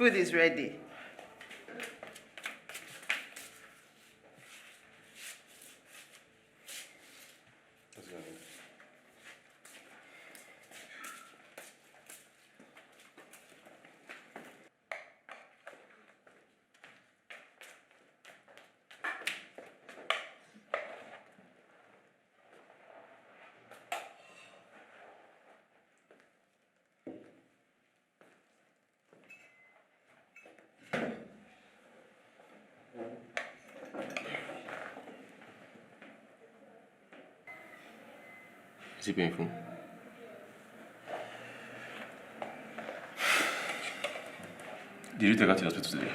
Food is ready. Is it painful? Did you take her to the hospital today?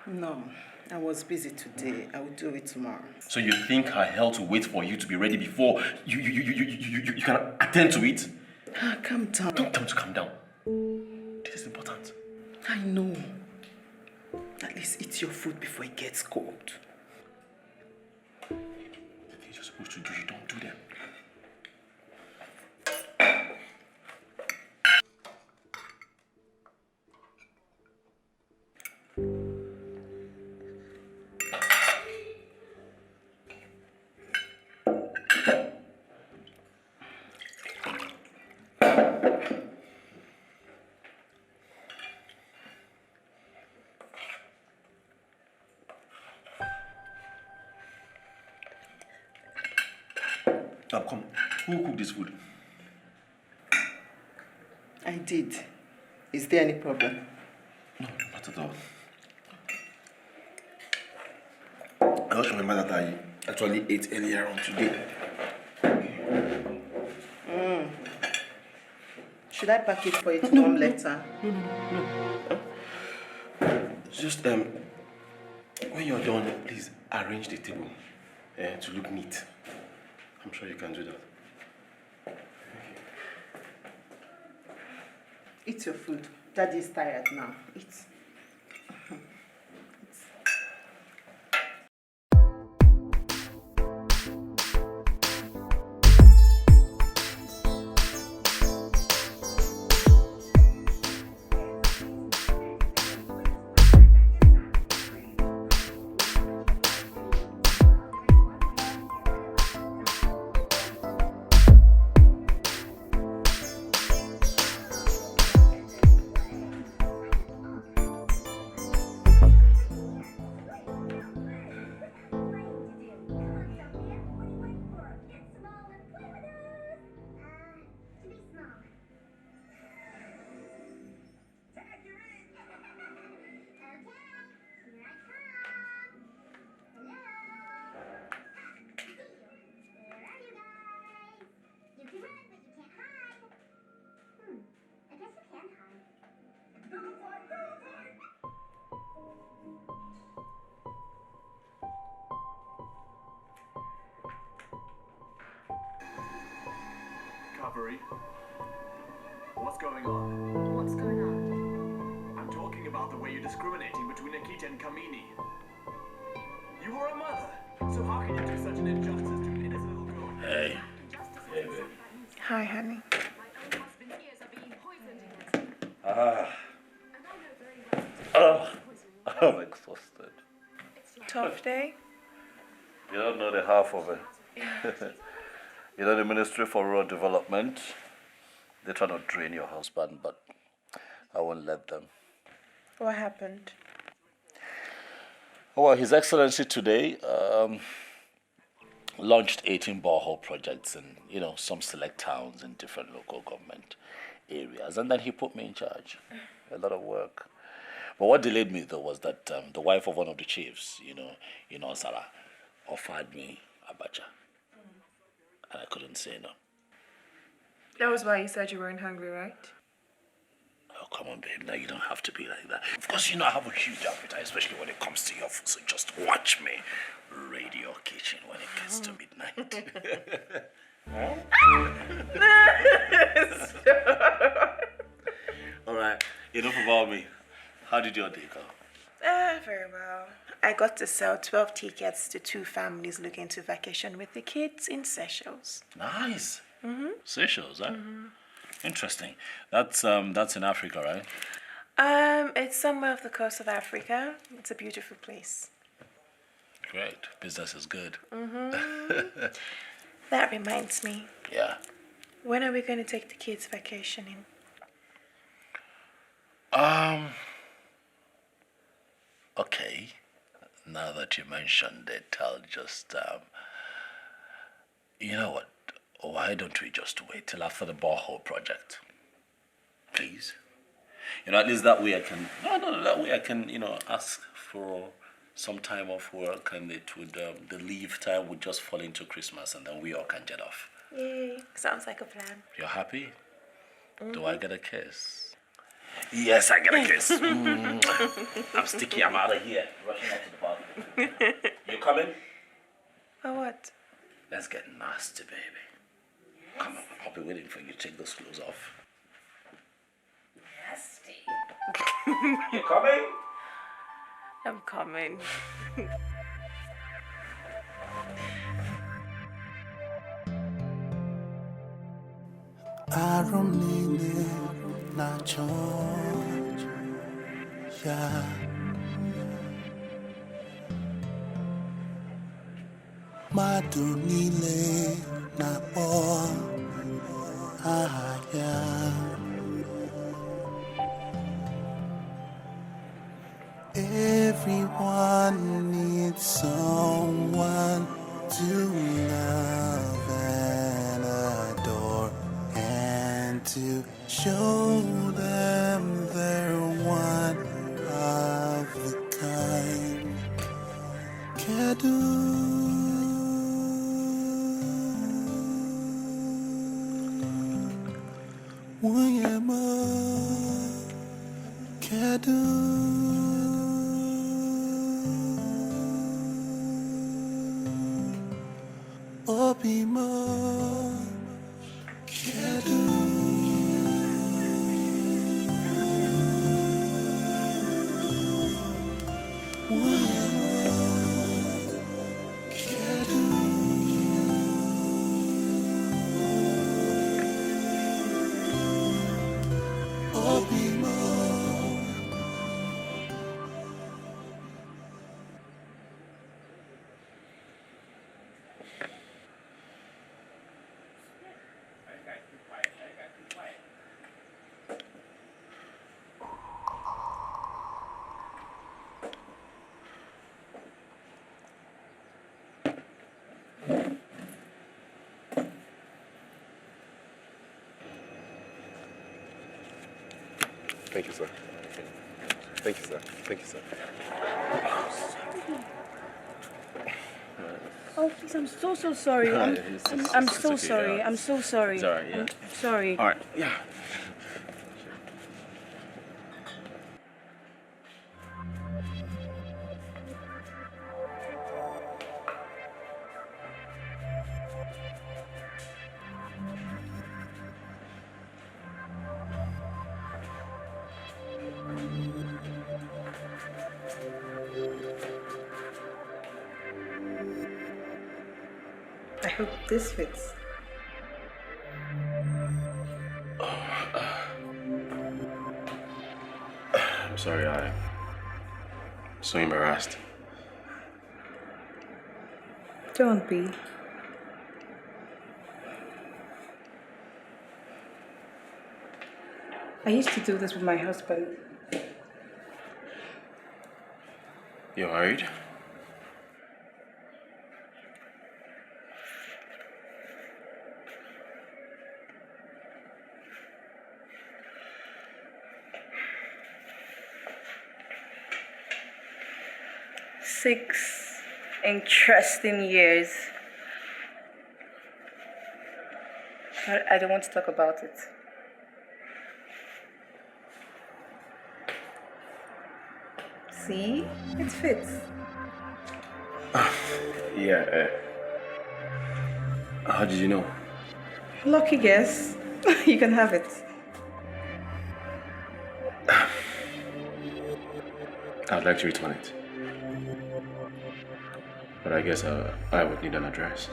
No, I was busy today. I will do it tomorrow. So you think her health will wait for you to be ready before you can attend to it? Ah, calm down. Don't tell me to calm down. This is important. I know. At least eat your food before it gets cold. The things you're supposed to do, you don't do them. Now come, who cooked this food? I did. Is there any problem? No, not at all. I just remember that I actually ate earlier on today. Should I pack it for you to come later? Just, when you're done, please arrange the table to look neat. I'm sure you can do that. Eat your food. Daddy is tired now. Eat. What's going on? What's going on? I'm talking about the way you're discriminating between Akita and Kamini. You were a mother, so how can you do such an injustice to an innocent little girl? Hey. Hey, babe. Hi, honey. I'm exhausted. Tough day? You don't know the half of it. You know the Ministry for Rural Development? They try to drain your husband, but I won't let them. What happened? Well, His Excellency today launched 18 borehole projects in, some select towns in different local government areas. And then he put me in charge. A lot of work. But what delayed me, though, was that the wife of one of the chiefs, Sarah, offered me abacha. And I couldn't say no. That was why you said you weren't hungry, right? Oh, come on, babe. Now you don't have to be like that. Of course, I have a huge appetite, especially when it comes to your food. So just watch me raid your kitchen when it gets to midnight. All right. Enough about me. How did your day go? Very well. I got to sell 12 tickets to 2 families looking to vacation with the kids in Seychelles. Nice. Seychelles, huh? Interesting. That's in Africa, right? It's somewhere off the coast of Africa. It's a beautiful place. Great. Business is good. That reminds me. Yeah. When are we going to take the kids vacationing? Okay. Now that you mentioned it, I'll just, you know what? Why don't we just wait till after the borehole project? Please? At least that way I can, that way I can, ask for some time off work, and it would, the leave time would just fall into Christmas, and then we all can jet off. Yay. Sounds like a plan. You're happy? Do I get a kiss? Yes, I get a kiss. I'm sticky. I'm out of here. Rushing out to the bathroom. You coming? For what? Let's get nasty, baby. Come on. I'll be waiting for you to take those clothes off. Nasty. You coming? I'm coming. Aromnine na church, yeah. Madu nile na po, yeah. Everyone needs someone to love and adore, and to show them they're one of a kind. Kedu Wayama Kedu Obimo Kedu Thank you, sir. Thank you, sir. Thank you, sir. Oh, please, I'm so sorry. I'm so sorry. Yeah. I'm so sorry. It's all right, yeah. I'm sorry. All right, yeah. I hope this fits. I'm sorry, I'm so embarrassed. Don't be. I used to do this with my husband. You're worried? Six interesting years. But I don't want to talk about it. See? It fits. Yeah, how did you know? Lucky guess. You can have it. I'd like to return it. But I guess I would need an address.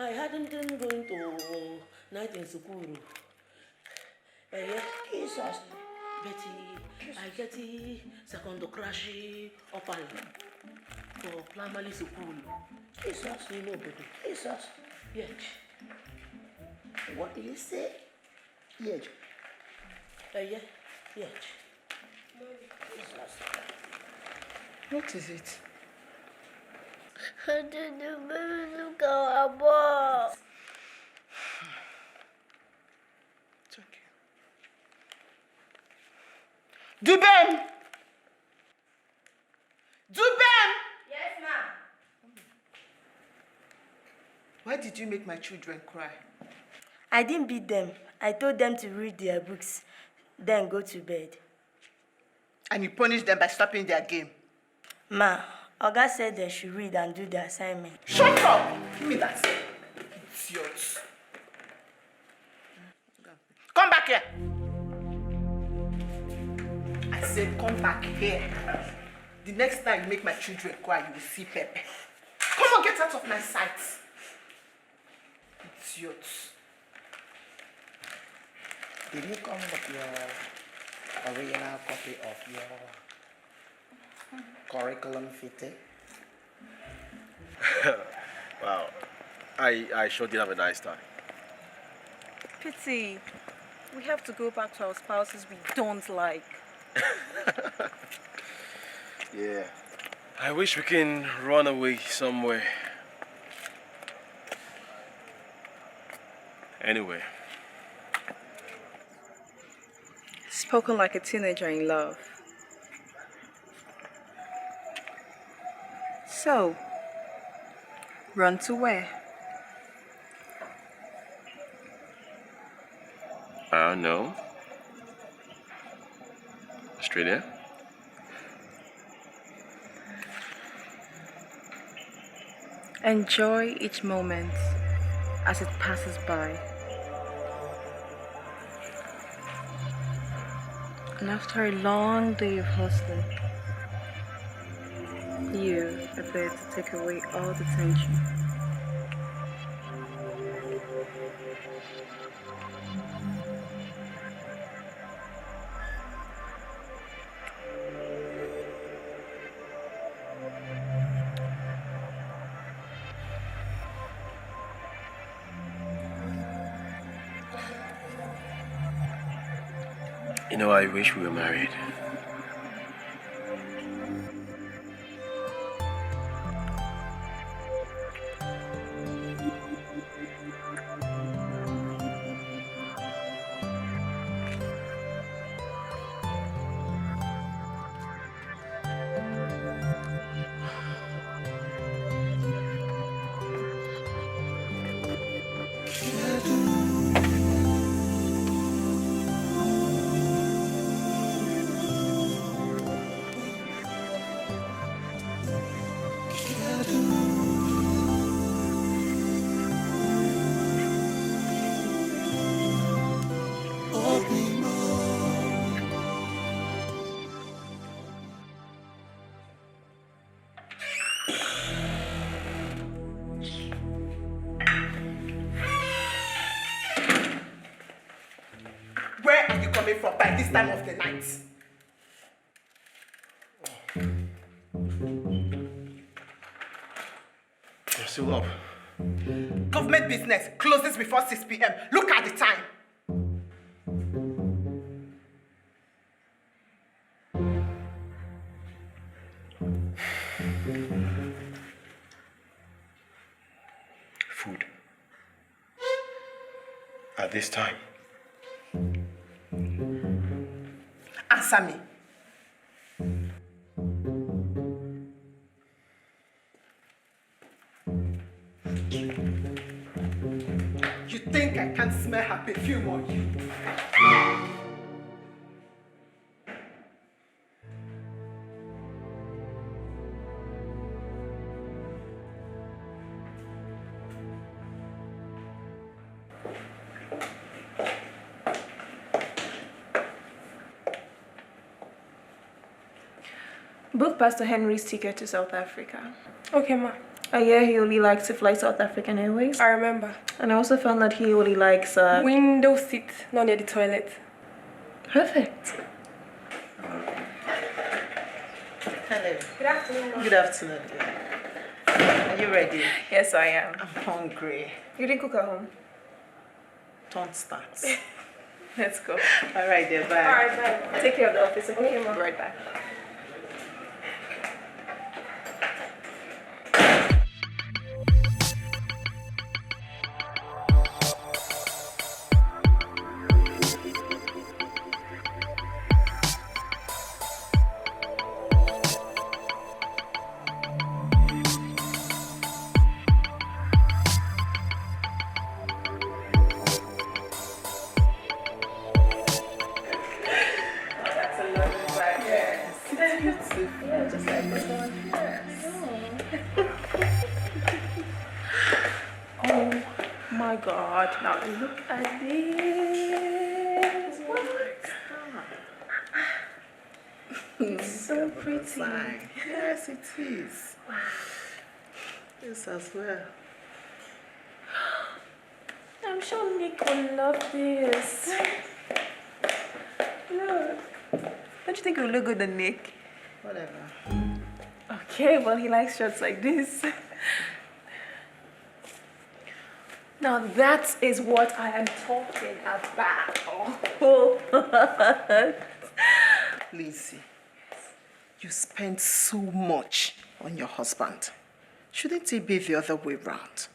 I hadn't been going to night in school. Jesus. Betty, I get second crash opal for primary school. Jesus, you know, baby. Jesus. Yes. What do you say? Yes. Yes. What is it? I didn't look our boss. It's okay. Dubem! Yes, ma'am. Why did you make my children cry? I didn't beat them. I told them to read their books, then go to bed. And you punished them by stopping their game? Ma, Oga said they should read and do the assignment. Shut up! Give me that. It's yours. Come back here! I said come back here. The next time you make my children cry, you will see Pepe. Come on, get out of my sight. It's yours. Did you come with your original copy of your curriculum vitae? Wow. I sure did have a nice time. Pity. We have to go back to our spouses we don't like. Yeah. I wish we can run away somewhere. Anyway. Spoken like a teenager in love. So, run to where? I don't know. Australia? Enjoy each moment as it passes by. And after a long day of hustling, you are there to take away all the tension. You know, I wish we were married. Where are you coming from by this time of the night? You're still up. Government business closes before 6 p.m. Look at the time. Food. At this time. Answer me. You think I can't smell her perfume on you? Book Pastor Henry's ticket to South Africa. Okay, ma. I hear he only likes to fly South African Airways. I remember. And I also found that he only likes... window seat, not near the toilet. Perfect. Hello. Good afternoon. Good afternoon. Are you ready? Yes, I am. I'm hungry. You didn't cook at home? Don't start. Let's go. All right, dear. Bye. All right, bye. Take care of the office, okay? I'll be right back. God, now look at this. It's so pretty. Yes, it is. This as well. I'm sure Nick will love this. Look. Don't you think it will look good on Nick? Whatever. Okay, well, he likes shirts like this. Now that is what I am talking about. Lizzie, you spend so much on your husband. Shouldn't it be the other way around?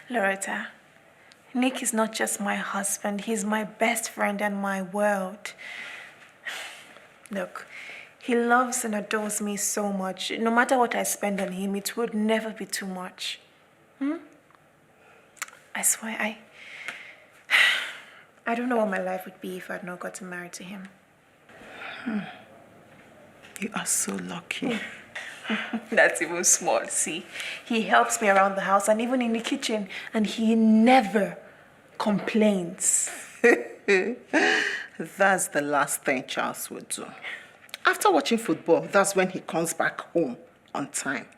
Loretta, Nick is not just my husband. He's my best friend and my world. Look, he loves and adores me so much. No matter what I spend on him, it would never be too much. I swear, I don't know what my life would be if I'd not gotten married to him. You are so lucky. That's even small. See, he helps me around the house and even in the kitchen, and he never complains. That's the last thing Charles would do. After watching football, that's when he comes back home on time.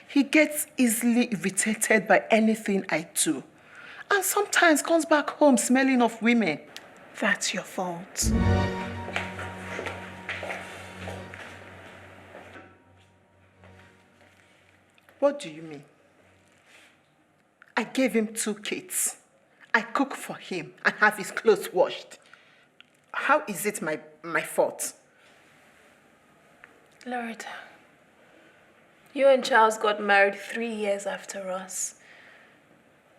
He gets easily irritated by anything I do. And sometimes comes back home smelling of women. That's your fault. What do you mean? I gave him 2 kids. I cook for him and have his clothes washed. How is it my fault? Loretta, you and Charles got married 3 years after us.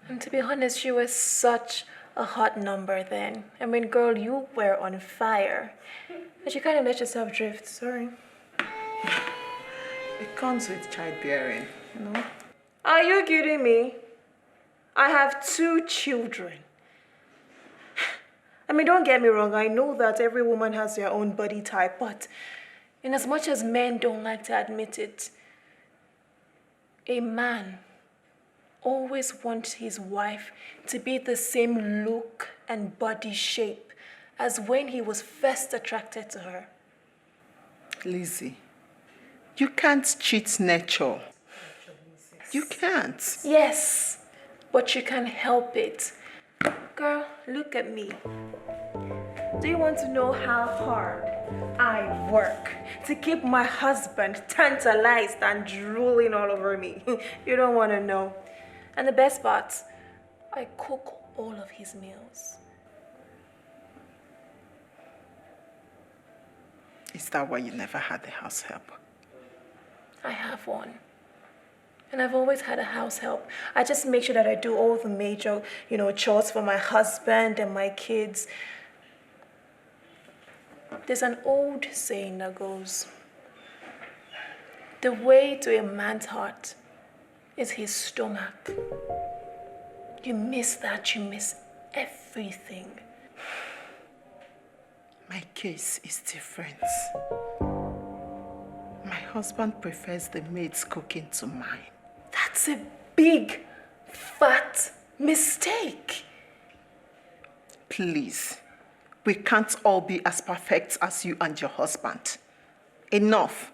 And to be honest, you were such a hot number then. I mean, girl, you were on fire. But you kind of let yourself drift, sorry. It comes with childbearing, you know? Are you kidding me? I have 2 children. I mean, don't get me wrong. I know that every woman has their own body type, but in as much as men don't like to admit it, a man always wants his wife to be the same look and body shape as when he was first attracted to her. Lizzie, you can't cheat nature. You can't. Yes, but you can help it. Girl, look at me. Do you want to know how hard I work to keep my husband tantalized and drooling all over me? You don't want to know. And the best part, I cook all of his meals. Is that why you never had a house help? I have one. And I've always had a house help. I just make sure that I do all the major, chores for my husband and my kids. There's an old saying that goes, the way to a man's heart is his stomach. You miss that, you miss everything. My case is different. My husband prefers the maid's cooking to mine. That's a big, fat mistake. Please, we can't all be as perfect as you and your husband. Enough.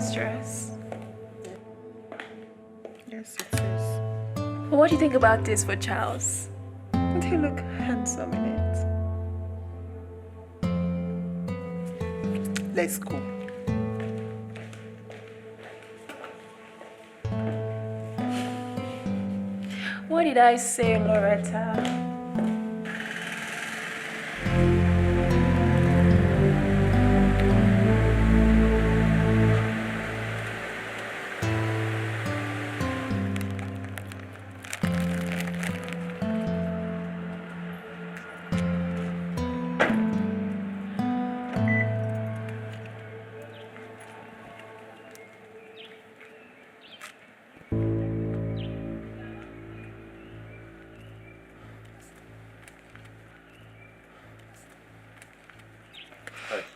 stress. Yes, it is. But what do you think about this for Charles? Won't he look handsome in it? Let's go. What did I say, Loretta?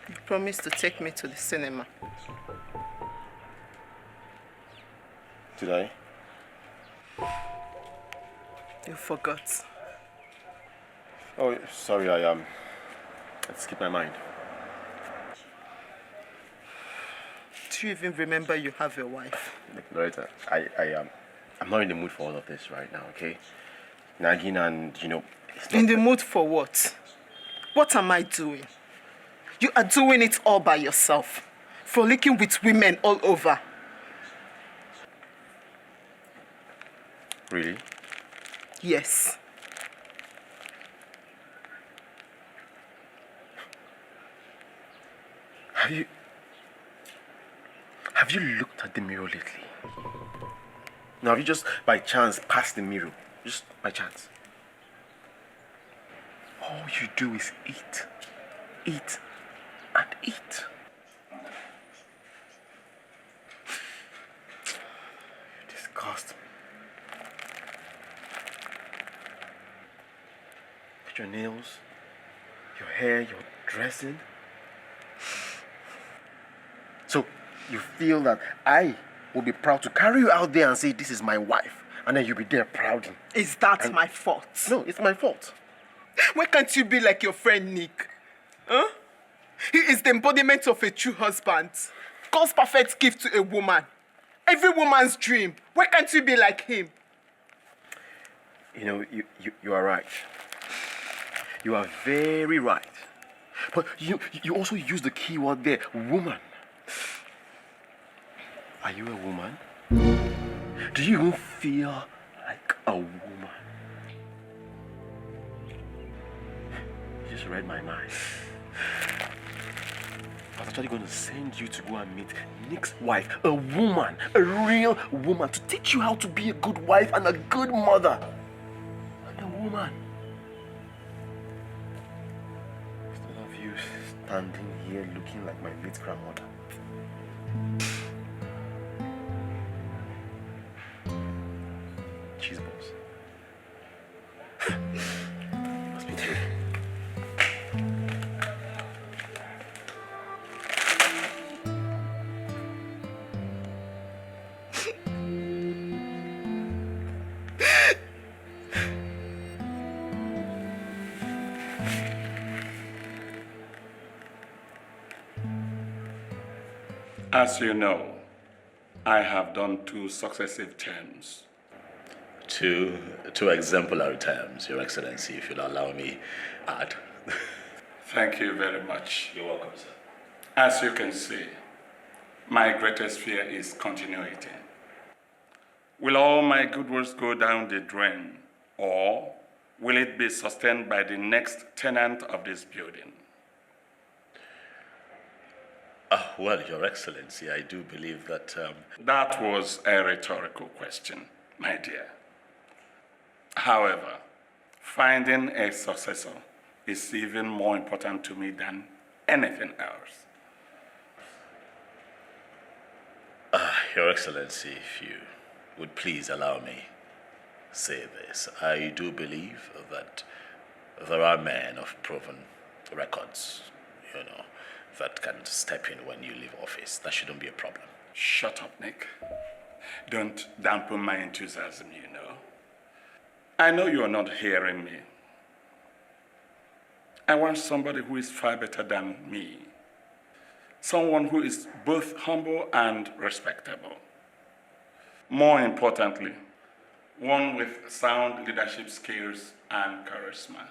You promised to take me to the cinema. Did I? You forgot. Oh, sorry, I skipped my mind. Do you even remember you have a wife? Loretta, I'm not in the mood for all of this right now, okay? Nagging and, it's not... In the mood for what? What am I doing? You are doing it all by yourself. Frolicking with women all over. Really? Yes. Have you looked at the mirror lately? No, have you just by chance passed the mirror? Just by chance. All you do is eat. Eat. And eat. You disgust me. At your nails, your hair, your dressing. So, you feel that I will be proud to carry you out there and say, this is my wife. And then you'll be there proud. Is that my fault? No, it's my fault. Why can't you be like your friend Nick? Huh? He is the embodiment of a true husband. God's perfect gift to a woman. Every woman's dream. Why can't you be like him? You know, you are right. You are very right. But you also use the key word there, woman. Are you a woman? Do you even feel like a woman? You just read my mind. I was actually going to send you to go and meet Nick's wife, a woman, a real woman, to teach you how to be a good wife and a good mother. And a woman. Instead of you standing here looking like my late grandmother. Cheese balls. Must be true. As you know, I have done 2 successive terms. Two exemplary terms, Your Excellency, if you'll allow me add. Thank you very much. You're welcome, sir. As you can see, my greatest fear is continuity. Will all my good works go down the drain, or will it be sustained by the next tenant of this building? Well, Your Excellency, I do believe that... That was a rhetorical question, my dear. However, finding a successor is even more important to me than anything else. Your Excellency, if you would please allow me say this, I do believe that there are men of proven records, that can step in when you leave office. That shouldn't be a problem. Shut up, Nick. Don't dampen my enthusiasm, I know you are not hearing me. I want somebody who is far better than me. someone who is both humble and respectable. More importantly, one with sound leadership skills and charisma.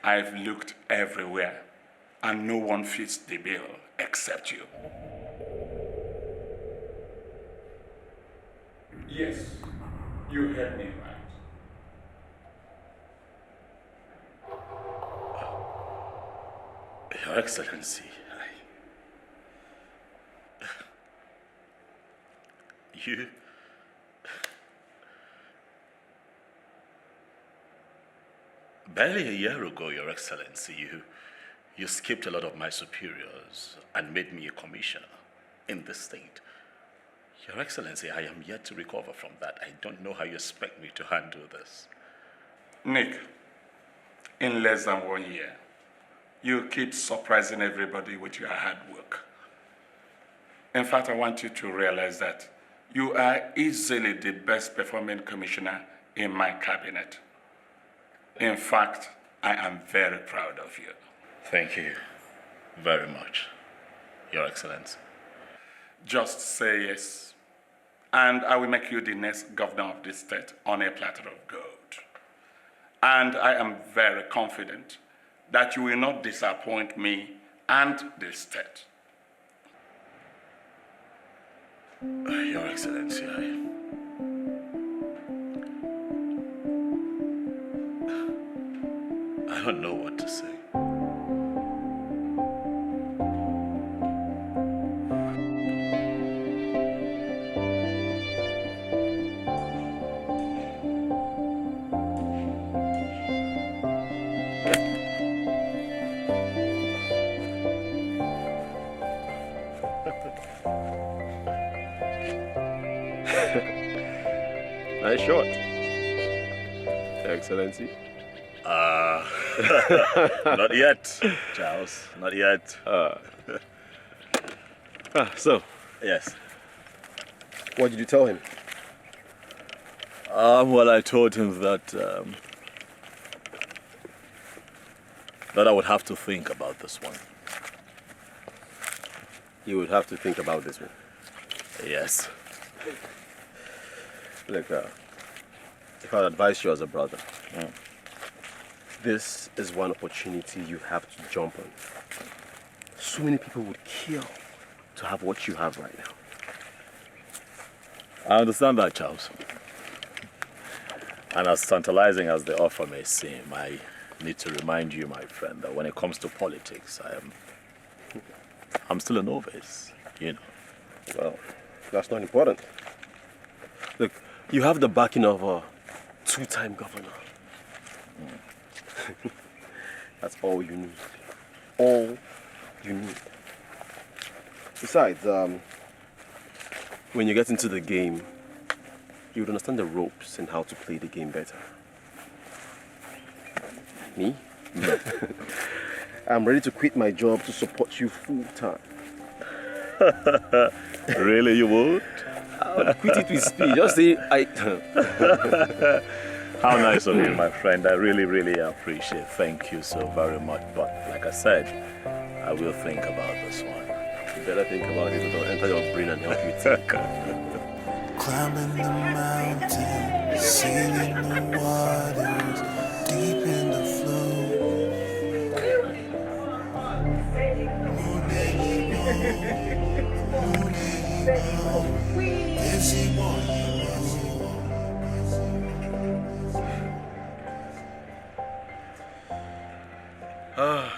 I've looked everywhere, and no one fits the bill except you. Yes, you heard me right. Your Excellency, you... Barely a year ago, Your Excellency, you skipped a lot of my superiors and made me a commissioner in the state. Your Excellency, I am yet to recover from that. I don't know how you expect me to handle this. Nick, in less than 1 year, you keep surprising everybody with your hard work. In fact, I want you to realize that you are easily the best performing commissioner in my cabinet. In fact, I am very proud of you. Thank you very much, Your Excellency. Just say yes, and I will make you the next governor of this state on a platter of gold. And I am very confident that you will not disappoint me and the state. Your Excellency, I don't know what to say. Nice shot, Your Excellency. Not yet, Charles. Not yet. So? Yes. What did you tell him? Well, I told him that I would have to think about this one. You would have to think about this one? Yes. Look, if I'd advise you as a brother, this is one opportunity you have to jump on. So many people would kill to have what you have right now. I understand that, Charles. And as tantalizing as the offer may seem, I need to remind you, my friend, that when it comes to politics, I'm still a novice, you know. Well, that's not important. Look, you have the backing of a two-time governor. That's all you need. All you need. Besides, when you get into the game, you would understand the ropes and how to play the game better. Me? I'm ready to quit my job to support you full-time. Really, you would? I'll quit it with speed. Just say How nice of you, my friend. I really, really appreciate it. Thank you so very much. But like I said, I will think about this one. You better think about it, or I'll enter your brain and help you think. Climbing the mountain, sailing the waters, deep in the flow.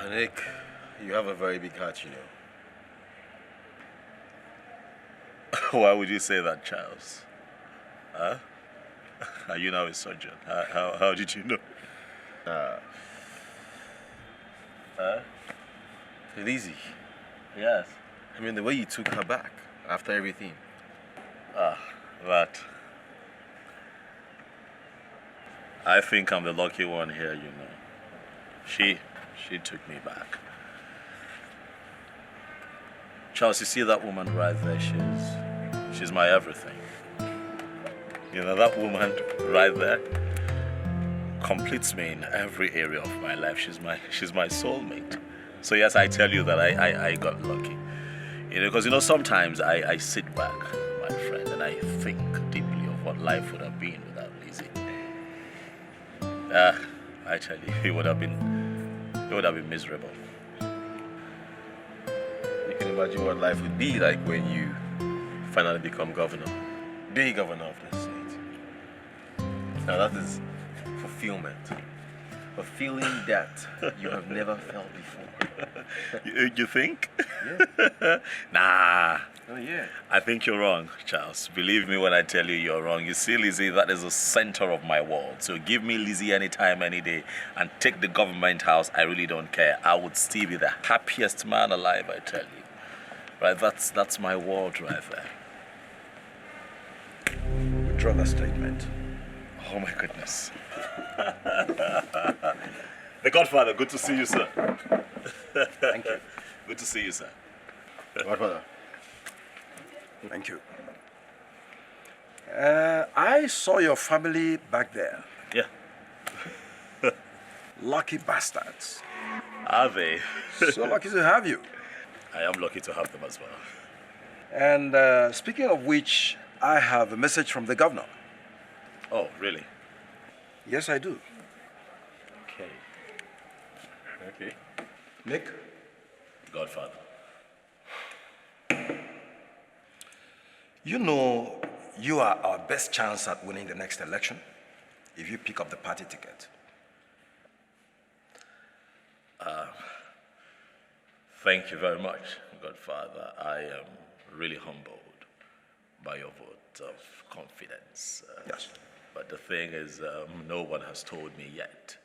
Nick, you have a very big heart, you know. Why would you say that, Charles? Huh? Are you now a surgeon? How did you know? It's easy. Yes. I mean, the way you took her back after everything. That. I think I'm the lucky one here, you know. She took me back. Charles, you see that woman right there? She's my everything. You know, that woman right there completes me in every area of my life. She's my soulmate. So yes, I tell you that I got lucky. Because sometimes I sit back, my friend, and I think deeply of what life would have been without Lizzie. I tell you, it would have been miserable. You can imagine what life would be like when you finally become governor. The governor of the state. Now that is fulfillment. A feeling that you have never felt before. You think? Yeah. Nah. Oh, yeah. I think you're wrong, Charles. Believe me when I tell you you're wrong. You see, Lizzie, that is the center of my world. So give me Lizzie anytime, any day, and take the government house. I really don't care. I would still be the happiest man alive, I tell you. Right? That's my world right there. Withdraw that statement. Oh my goodness. The Godfather, good to see you, sir. Thank you. Good to see you, sir. Godfather. Thank you. I saw your family back there. Yeah. Lucky bastards. Are they? So lucky to have you. I am lucky to have them as well. And speaking of which, I have a message from the governor. Oh, really? Yes, I do. Okay. Nick? Godfather. You know, you are our best chance at winning the next election if you pick up the party ticket. Thank you very much, Godfather. I am really humbled by your vote of confidence. Yes. But the thing is, no one has told me yet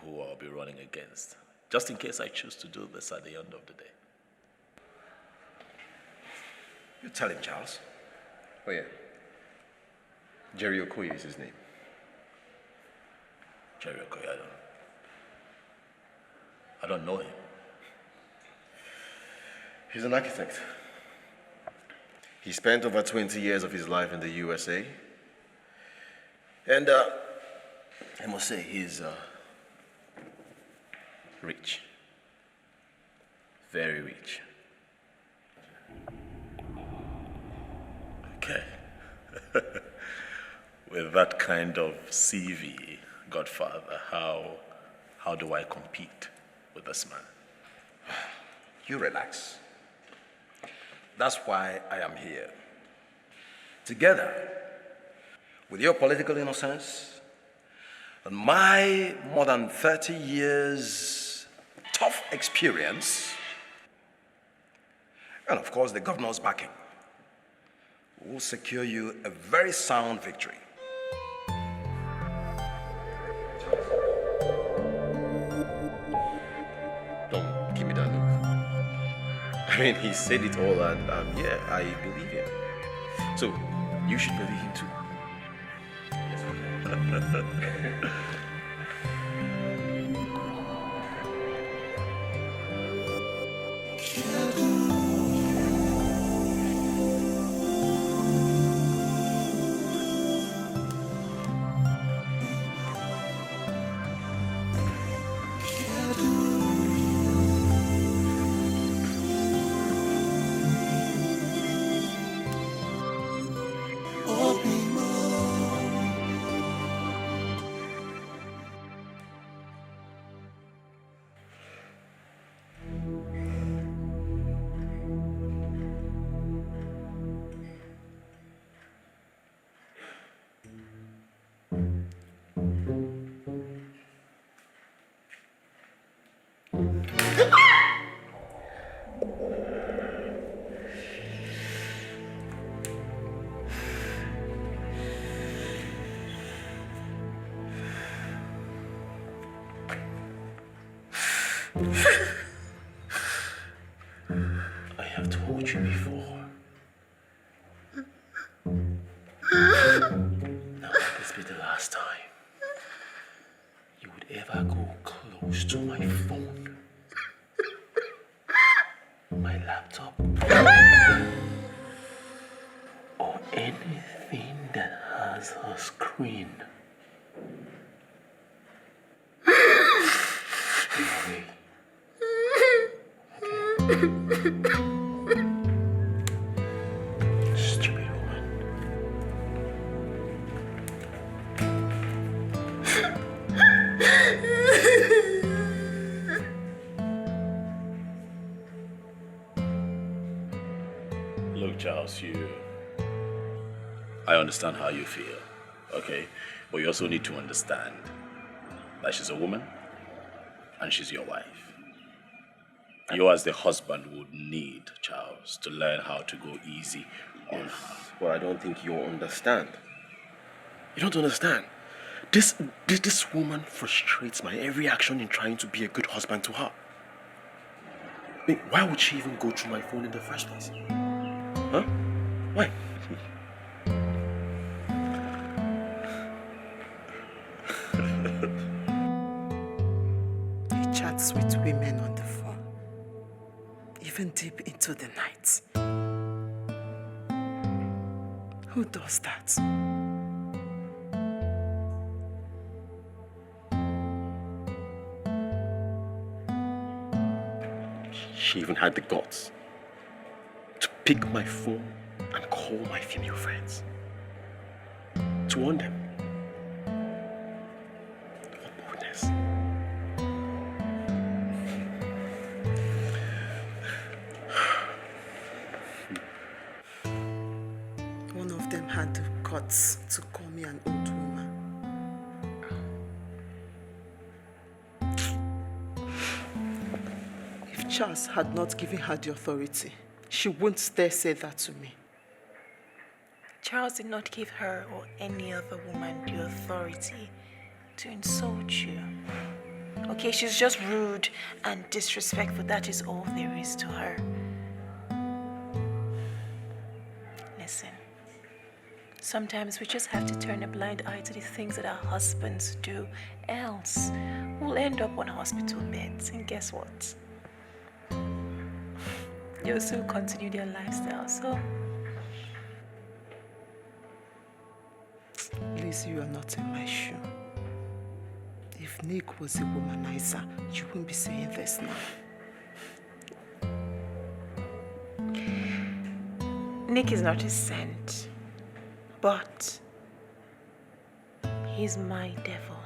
who I'll be running against, just in case I choose to do this at the end of the day. You tell him, Charles. Oh, yeah. Jerry Okoye is his name. Jerry Okoye, I don't know him. He's an architect. He spent over 20 years of his life in the USA. And I must say, he's rich. Very rich. Okay. With that kind of CV, Godfather, how do I compete with this man? You relax. That's why I am here. Together, with your political innocence and my more than 30 years tough experience, and of course the governor's backing, we will secure you a very sound victory. Don't give me that look. I mean, he said it all, and yeah, I believe him. So, you should believe him too. I have told you before. Now let this be the last time you would ever go close to my phone, my laptop, or anything that has a screen. Stay away. Stupid woman. Look, Charles, I understand how you feel, okay? But you also need to understand that she's a woman and she's your wife. You as the husband would need, Charles, to learn how to go easy on her. Well, I don't think you'll understand. You don't understand. This woman frustrates my every action in trying to be a good husband to her. I mean, why would she even go through my phone in the first place? Huh? Why? He chats with women on the phone, even deep into the night. Who does that? She even had the guts to pick my phone and call my female friends to warn them. What boldness. One of them had the guts to call me an old woman. If Charles had not given her the authority, she wouldn't dare say that to me. Charles did not give her or any other woman the authority to insult you. Okay, she's just rude and disrespectful. That is all there is to her. Listen, sometimes we just have to turn a blind eye to the things that our husbands do. Else, we'll end up on hospital beds. And guess what? You'll still continue their lifestyle, so... Liz, you are not in my shoe. If Nick was a womanizer, you wouldn't be saying this now. Nick is not a saint, but he's my devil.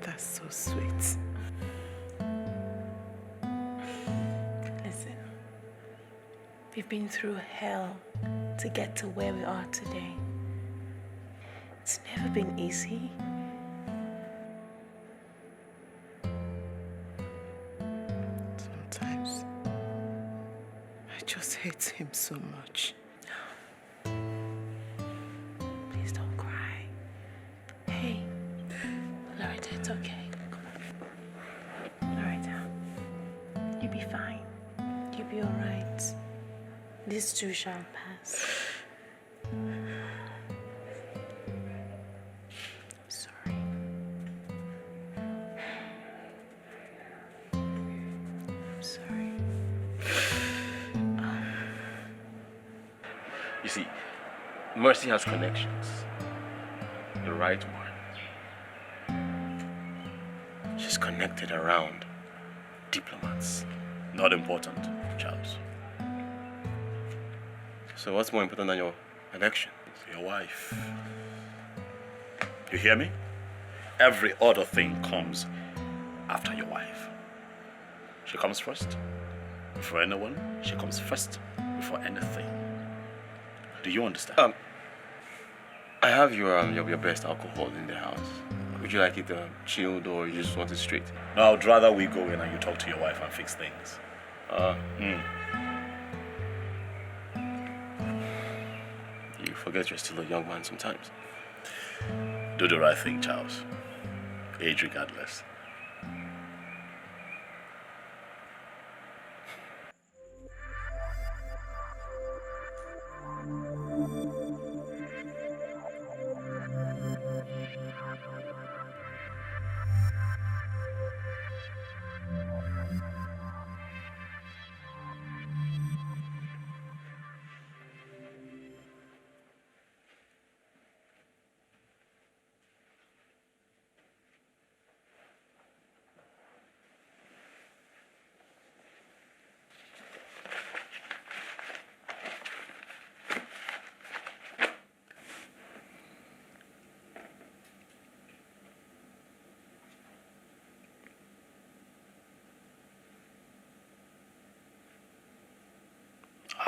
That's so sweet. Listen, we've been through hell to get to where we are today. It's never been easy. Sometimes I just hate him so much. Please don't cry. Hey, Loretta, it's okay. Come on. Loretta, you'll be fine. You'll be all right. This too shall pass. Sorry. I'm sorry. You see, Mercy has connections. The right one. She's connected around diplomats. Not important, Charles. So what's more important than your election? Your wife. You hear me? Every other thing comes after your wife. She comes first. Before anyone, she comes first. Before anything. Do you understand? I have your best alcohol in the house. Would you like it chilled or you just want it straight? No, I would rather we go in and you talk to your wife and fix things. You forget you're still a young man sometimes. Do the right thing, Charles. Age regardless.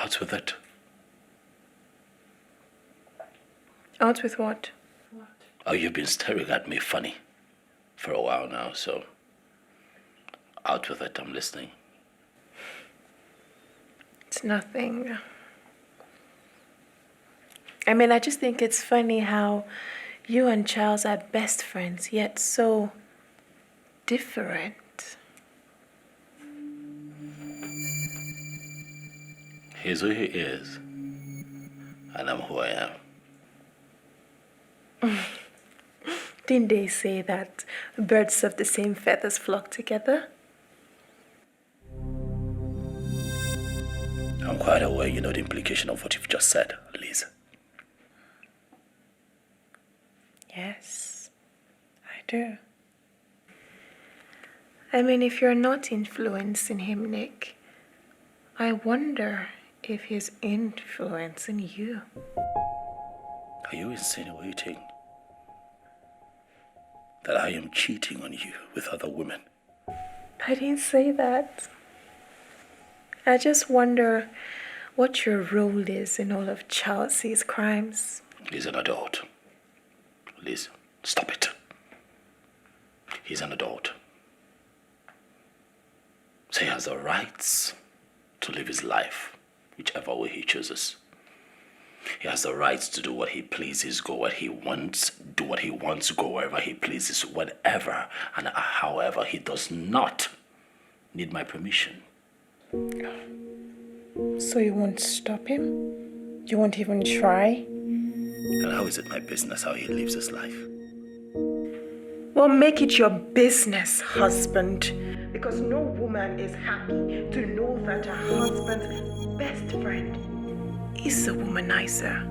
Out with it. Out with what? Oh, you've been staring at me funny for a while now, so out with it, I'm listening. It's nothing. I mean, I just think it's funny how you and Charles are best friends, yet so different. He's who he is, and I'm who I am. Didn't they say that birds of the same feathers flock together? I'm quite aware you know the implication of what you've just said, Liz. Yes, I do. I mean, if you're not influencing him, Nick, I wonder if he's influencing you. Are you insinuating that I am cheating on you with other women? I didn't say that. I just wonder what your role is in all of Chelsea's crimes. He's an adult. Liz, stop it. He's an adult. So he has the rights to live his life, whichever way he chooses. He has the rights to do what he pleases, go what he wants, do what he wants, go wherever he pleases, whatever and however. He does not need my permission. So you won't stop him? You won't even try? And how is it my business how he lives his life? Well, make it your business, husband. Because no woman is happy to know that her husband's best friend is a womanizer.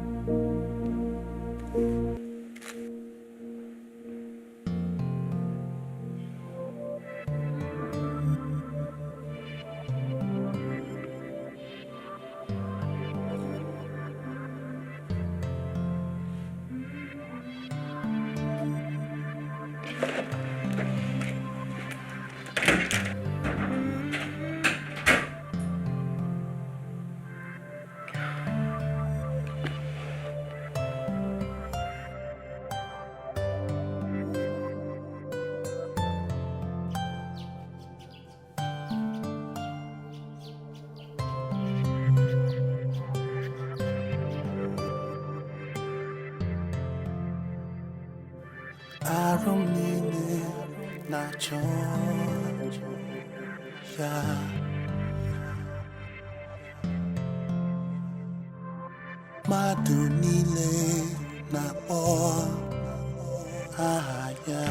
Arumine na chonja Madunile na ahaya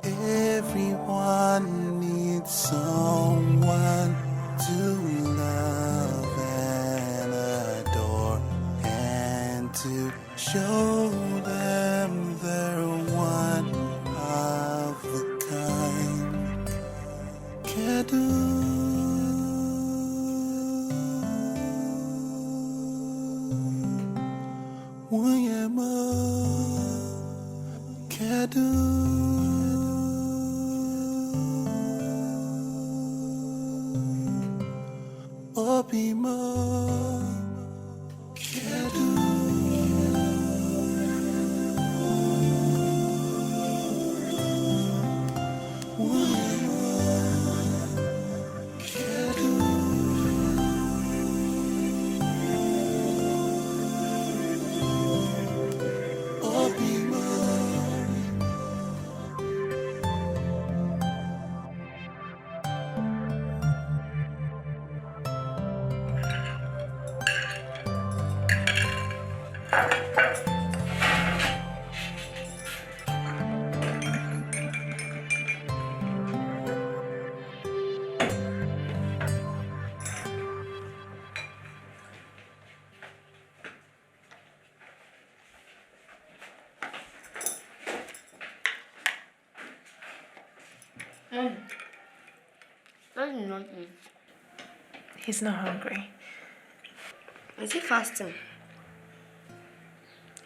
Everyone needs someone to love and adore and to show them they're one of a kind. Kedu Wanyama Kedu Obimo Kedu Why did you not eat? He's not hungry. Is he fasting?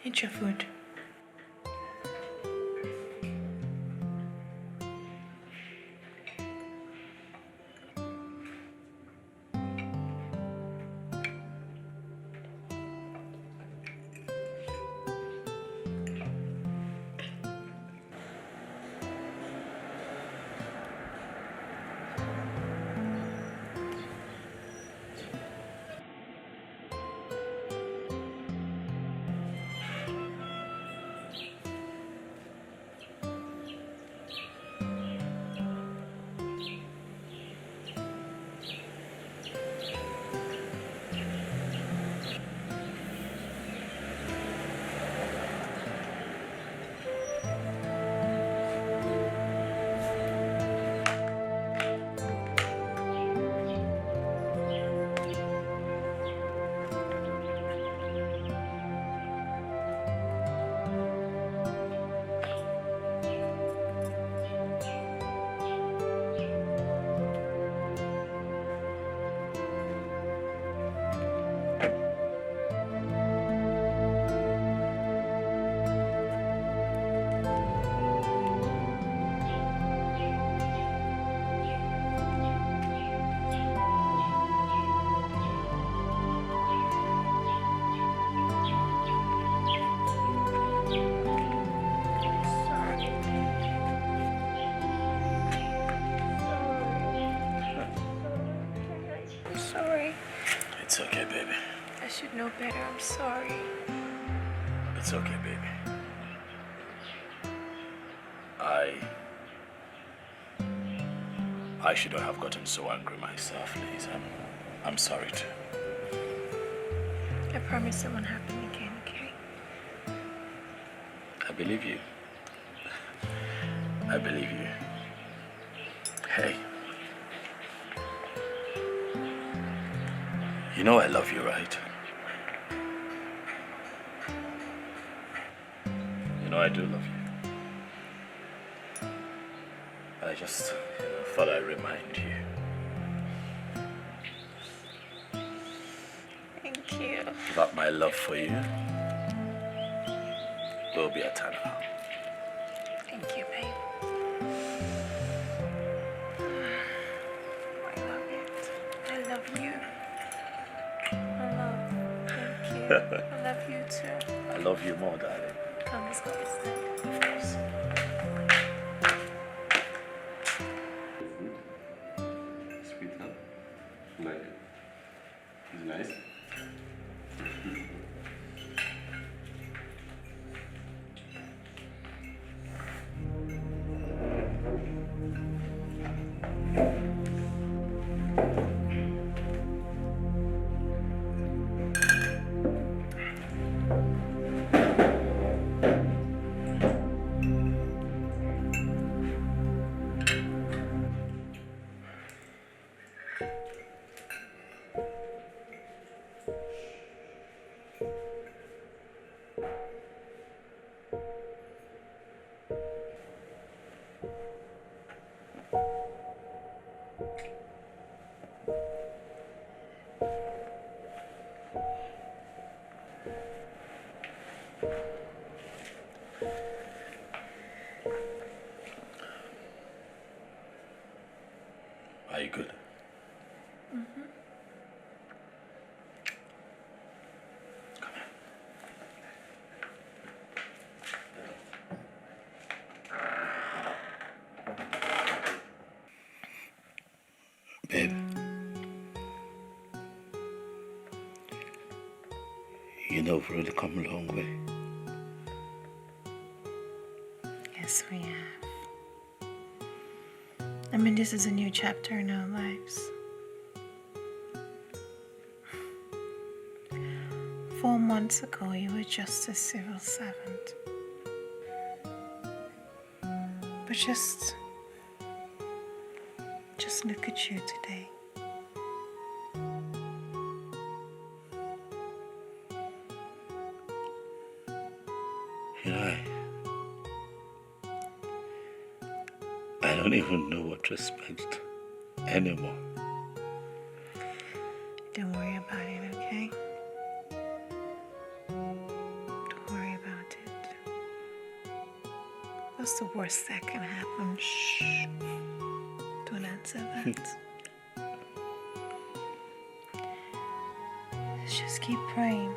Eat your food. I should know better. I'm sorry. It's okay, baby. I shouldn't have gotten so angry myself, Liz. I'm sorry too. I promise it won't happen again, okay? I believe you. I believe you. Hey. You know I love you, right? You know I do love you. I just thought I'd remind you. Thank you. That my love for you will be eternal. Thank you, babe. I love it. I love you. Thank you. I love you too. I love you more, darling. Come, let's go inside. Of course. Sweet, huh? Like it. It's nice. Are you good? Mm-hmm. Come here. Babe. You know we've really come a long way. Yes, we have. I mean, this is a new chapter in our lives. 4 months ago, you were just a civil servant. But just look at you today. You know, I don't even know what to expect anymore. Don't worry about it, okay? Don't worry about it. What's the worst that can happen? Shh. Don't answer that. Let's just keep praying.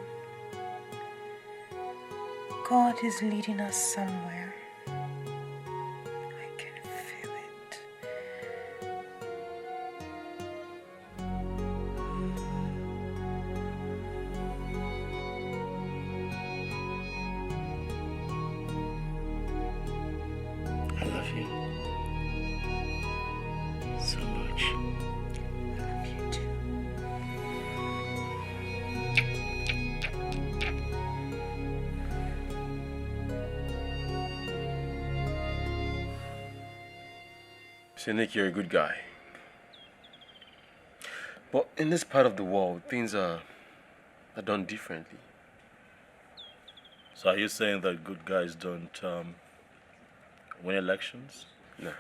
God is leading us somewhere. I can feel it. I love you so much. I love you too. So Nick, you're a good guy. But in this part of the world, things are done differently. So are you saying that good guys don't win elections? No.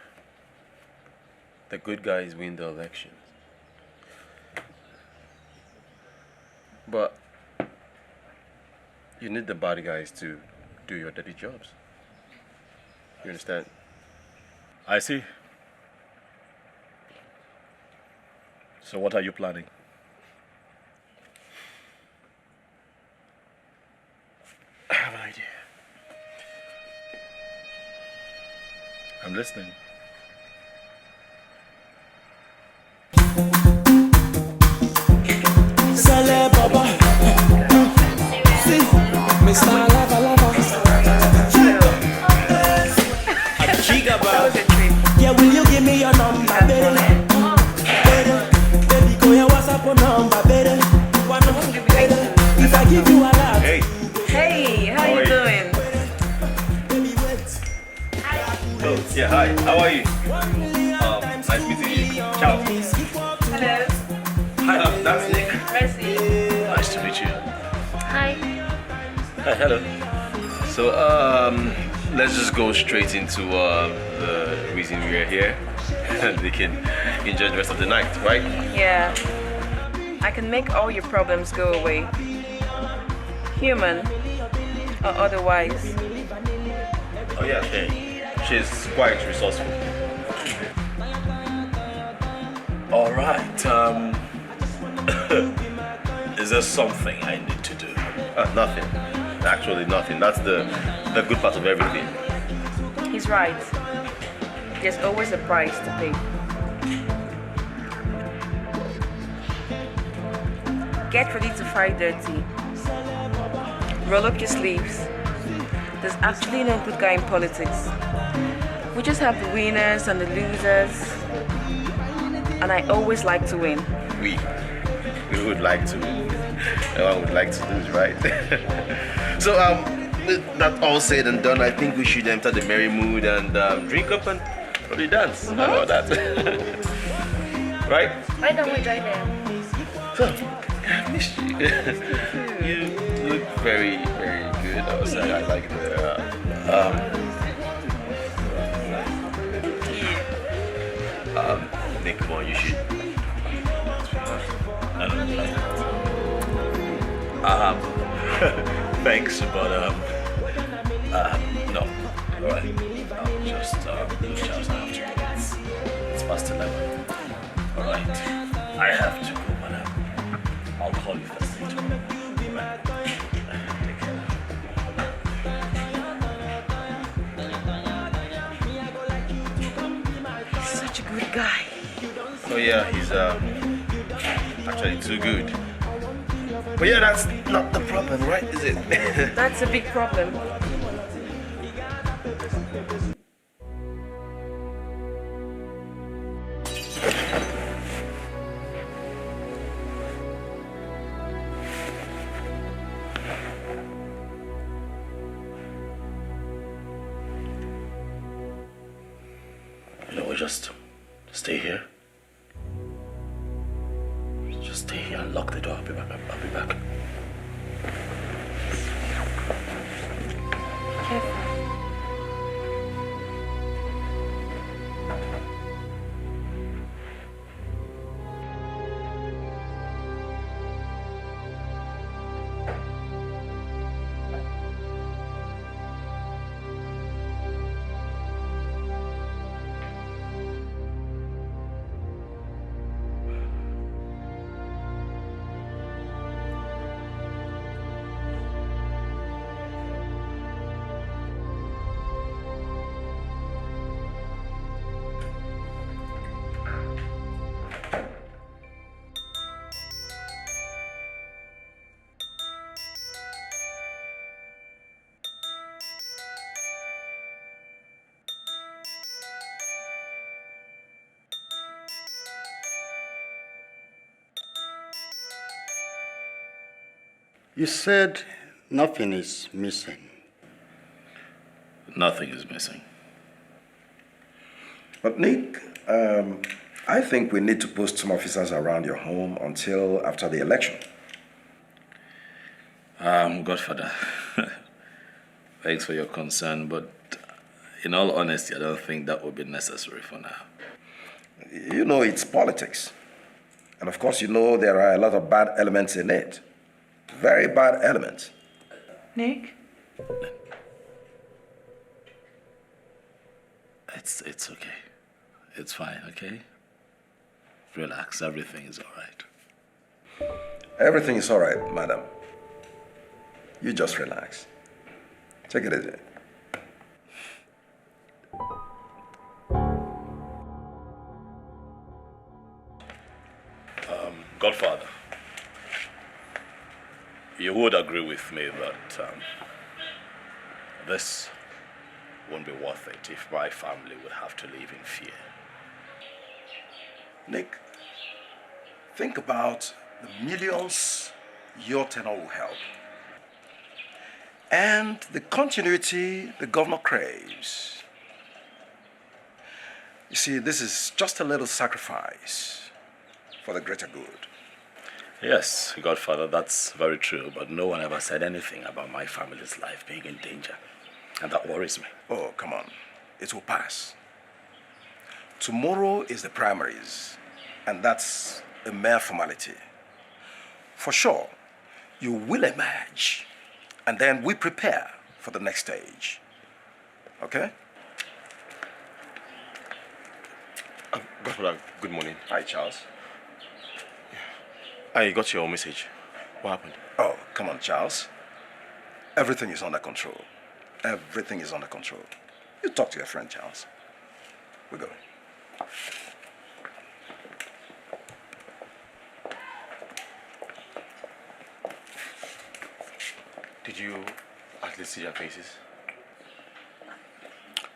The good guys win the elections. But you need the bad guys to do your dirty jobs. You understand? I see. So what are you planning? I have an idea. I'm listening. Sale Baba, Hey. Hey, how you doing? Oh, yeah, hi. How are you? Nice meeting you. Ciao. Hello. Hi, that's Nick. Mercy. Nice to meet you. Hi. Hi, hello. So, let's just go straight into the reason we're here. They can enjoy the rest of the night, right? Yeah. I can make all your problems go away. Human or otherwise. Oh yeah, she's quite resourceful. All right. Is there something I need to do? Nothing. Actually, nothing. That's the good part of everything. He's right. There's always a price to pay. Get ready to fight dirty. Roll up your sleeves. There's actually no good guy in politics. We just have the winners and the losers. And I always like to win. We would like to win. No one would like to lose, right? So, with that all said and done, I think we should enter the merry mood and drink up and probably dance. How about that? Right? Why don't we join them? So, I missed you. You look very, very good. I was saying I like the Nick, come on, you should. Thanks, but no. All right. I'll just lose chance. I have to. It's past 11. All right. I have to go, madam. I'll call you first thing tomorrow. Right. Take care. He's such a good guy. Oh yeah, he's actually too good. But yeah, that's not the problem, right? Is it? That's a big problem. You know, we'll just stay here. Just stay here and lock the door. I'll be back. I'll be back. Careful. You said nothing is missing. Nothing is missing. But Nick, I think we need to post some officers around your home until after the election. Godfather, thanks for your concern, but in all honesty, I don't think that would be necessary for now. You know, it's politics. And of course, you know there are a lot of bad elements in it. Very bad elements. Nick? It's okay. It's fine, okay? Relax, everything is all right. Everything is all right, madam. You just relax. Take it easy. Godfather, you would agree with me that this won't be worth it if my family would have to live in fear. Nick, think about the millions your tenor will help. and the continuity the governor craves. You see, this is just a little sacrifice for the greater good. Yes, Godfather, that's very true, but no one ever said anything about my family's life being in danger, and that worries me. Oh, come on. It will pass. Tomorrow is the primaries, and that's a mere formality. For sure, you will emerge, and then we prepare for the next stage. Okay? Godfather, good morning. Hi, Charles. I got your message. What happened? Oh, come on, Charles. Everything is under control. Everything is under control. You talk to your friend, Charles. We're going. Did you at least see their faces?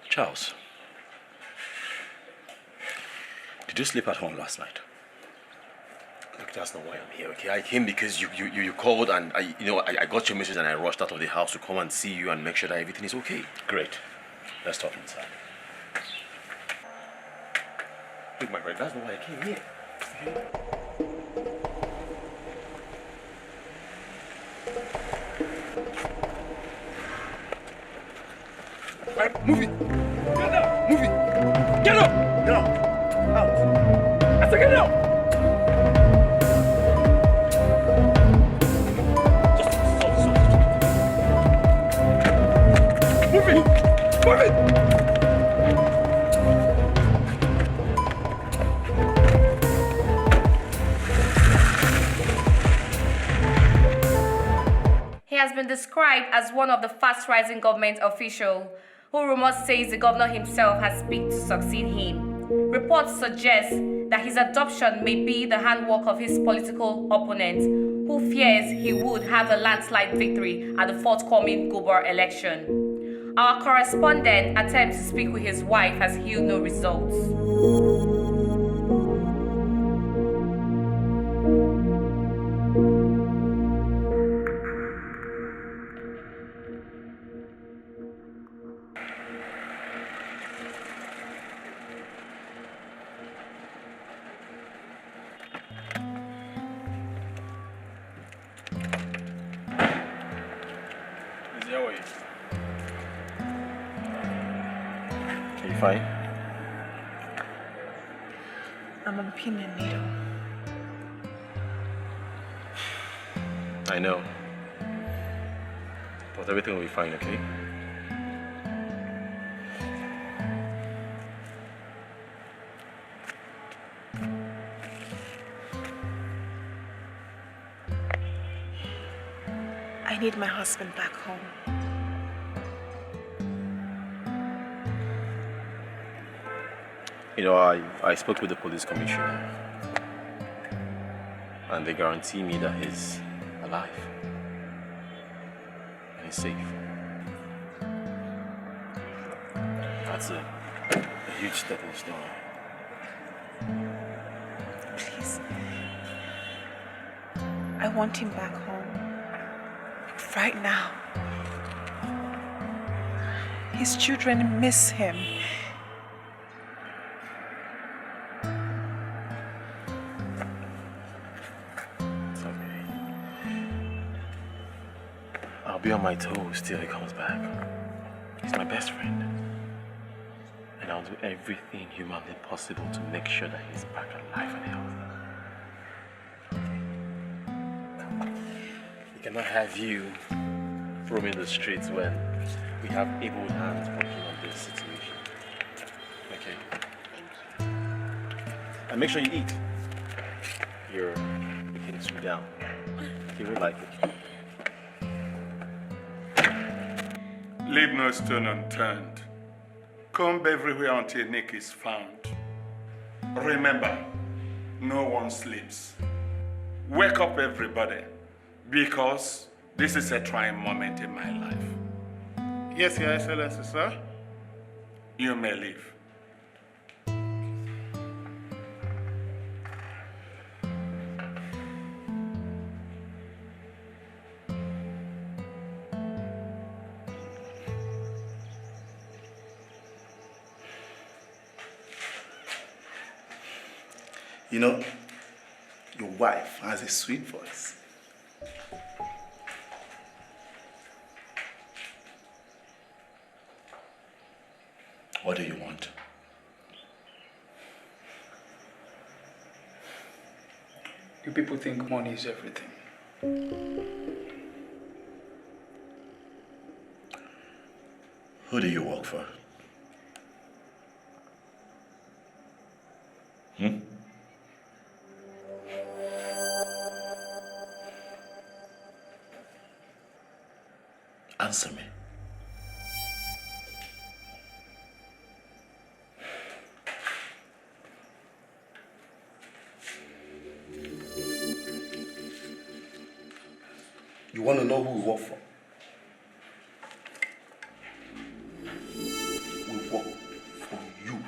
Charles, did you sleep at home last night? Look, that's not why I'm here, okay? I came because you called and I got your message and I rushed out of the house to come and see you and make sure that everything is okay. Great. Let's talk inside. Look, my friend, that's not why I came here. Okay? Right, move it! Get up! Move it! Get up! Get up! Out! I said get up! Move it! Move it! He has been described as one of the fast-rising government officials who rumors says the governor himself has picked to succeed him. Reports suggest that his adoption may be the handwork of his political opponent, who fears he would have a landslide victory at the forthcoming Gobar election. Our correspondent attempts to speak with his wife has yielded no results. How are you? Are you fine? I'm on pin and needle. I know. But everything will be fine, okay? I need my husband back home. You know, I spoke with the police commissioner, and they guarantee me that he's alive and he's safe. That's a huge step in the story. Please. I want him back home. Right now. His children miss him. It's okay. I'll be on my toes till he comes back. He's my best friend. And I'll do everything humanly possible to make sure that he's back alive and healthy. We cannot have you roaming the streets when we have able hands working on this situation. Okay? Thank you. And make sure you eat. You're looking too down. You will like it. Leave no stone unturned. Comb everywhere until Nick is found. Remember, no one sleeps. Wake up, everybody, because this is a trying moment in my life. Yes, Your Excellency, sir. You may leave. You know, your wife has a sweet voice. What do you want? You people think money is everything. Who do you work for? Hmm? Answer me. You want to know who we work for? We work for you.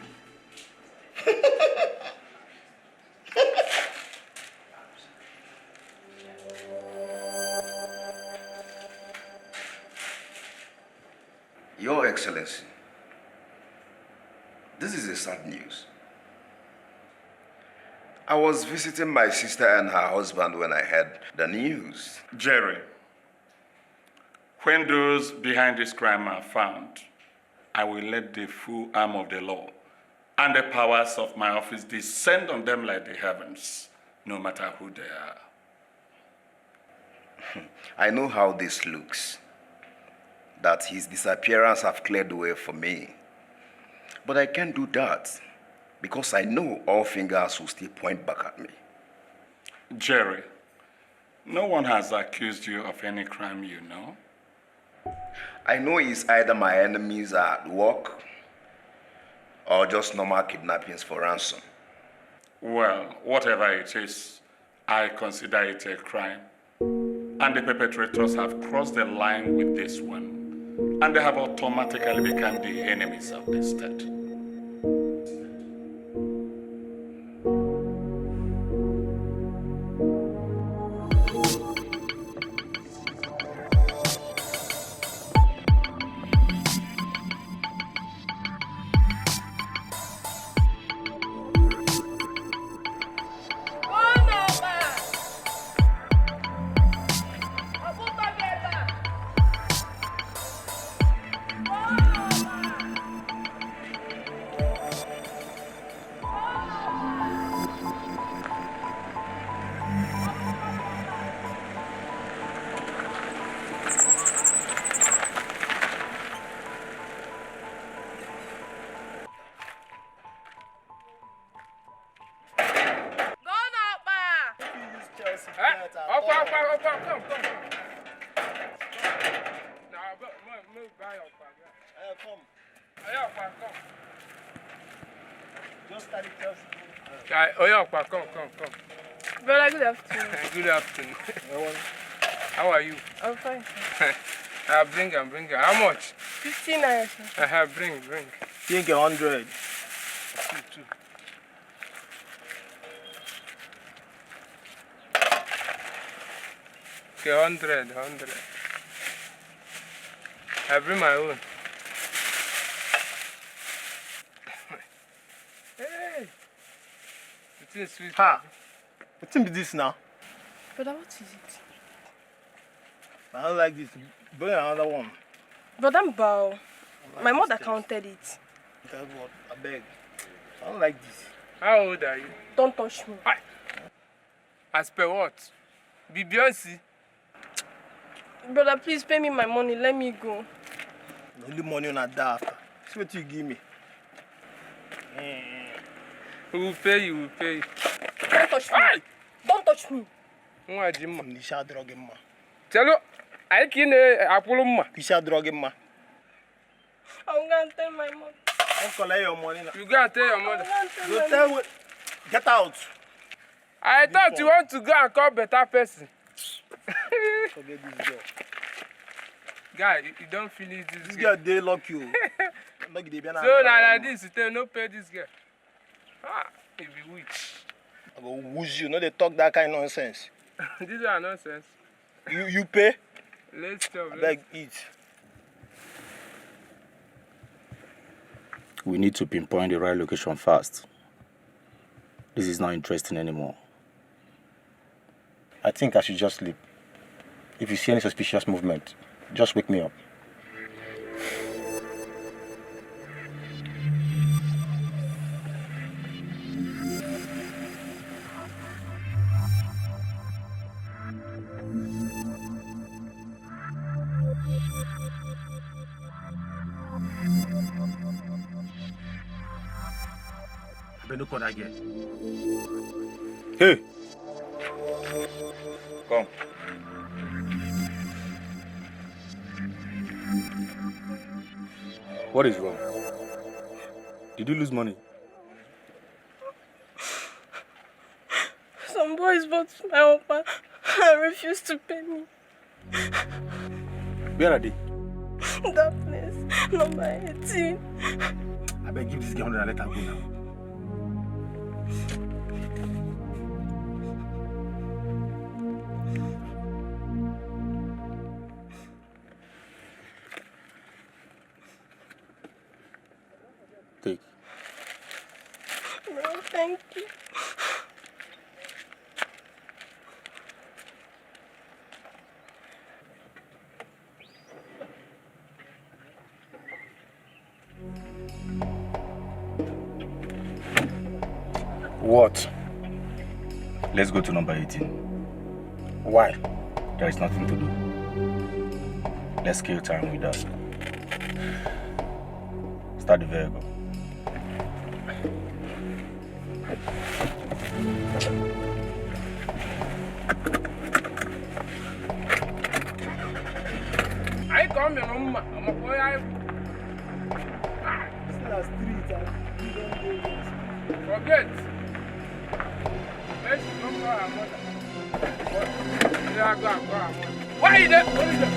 Your Excellency, this is a sad news. I was visiting my sister and her husband when I heard the news. Jerry, when those behind this crime are found, I will let the full arm of the law and the powers of my office descend on them like the heavens, no matter who they are. I know how this looks, that his disappearance have cleared the way for me. But I can't do that, because I know all fingers will still point back at me. Jerry, no one has accused you of any crime you know. I know it's either my enemies are at work or just normal kidnappings for ransom. Well, whatever it is, I consider it a crime. And the perpetrators have crossed the line with this one, and they have automatically become the enemies of the state. Come. Brother, good afternoon. Good afternoon. How are you? I'm fine. Bring him. How much? 15 naira. Bring. Think 100. Two. Okay, 100. I bring my own. Hey! It is sweet. Ha! What's in this now? Brother, what is it? I don't like this. Bring another one. Brother, bow. My mother counted it. That's what I beg. I don't like this. How old are you? Don't touch me. Hi. As per what? Be Beyonce? Brother, please pay me my money. Let me go. The only money on that after. See what you give me. We will pay you. Don't touch me. Hi. Don't touch me. Nisha drug him. Tell you, I can't Apollo. Nisha drug him. I'm going to tell my mom. Don't collect your money now. You go to tell your mother. Don't tell me. Get out. I thought you want to go and call better person. Forget this girl. Guy, you don't finish this. This girl, they lock you. So like this, you tell no pay this girl. It be witch. I go wooz you. No, they talk that kind of nonsense. These are nonsense. You pay? Let's stop. I beg eat. We need to pinpoint the right location fast. This is not interesting anymore. I think I should just sleep. If you see any suspicious movement, just wake me up. I better not call that again. Hey! Come. What is wrong? Did you lose money? Some boys bought my oppa and refused to pay me. Where are they? That place, number 18. I better give this girl 100 and let her go now. Take. No, thank you. What? Let's go to number 18. Why? There is nothing to do. Let's kill time with us. Start the vehicle. I come in, I'm a boy. Forget. Let's go for our mother. Why is that? What is that?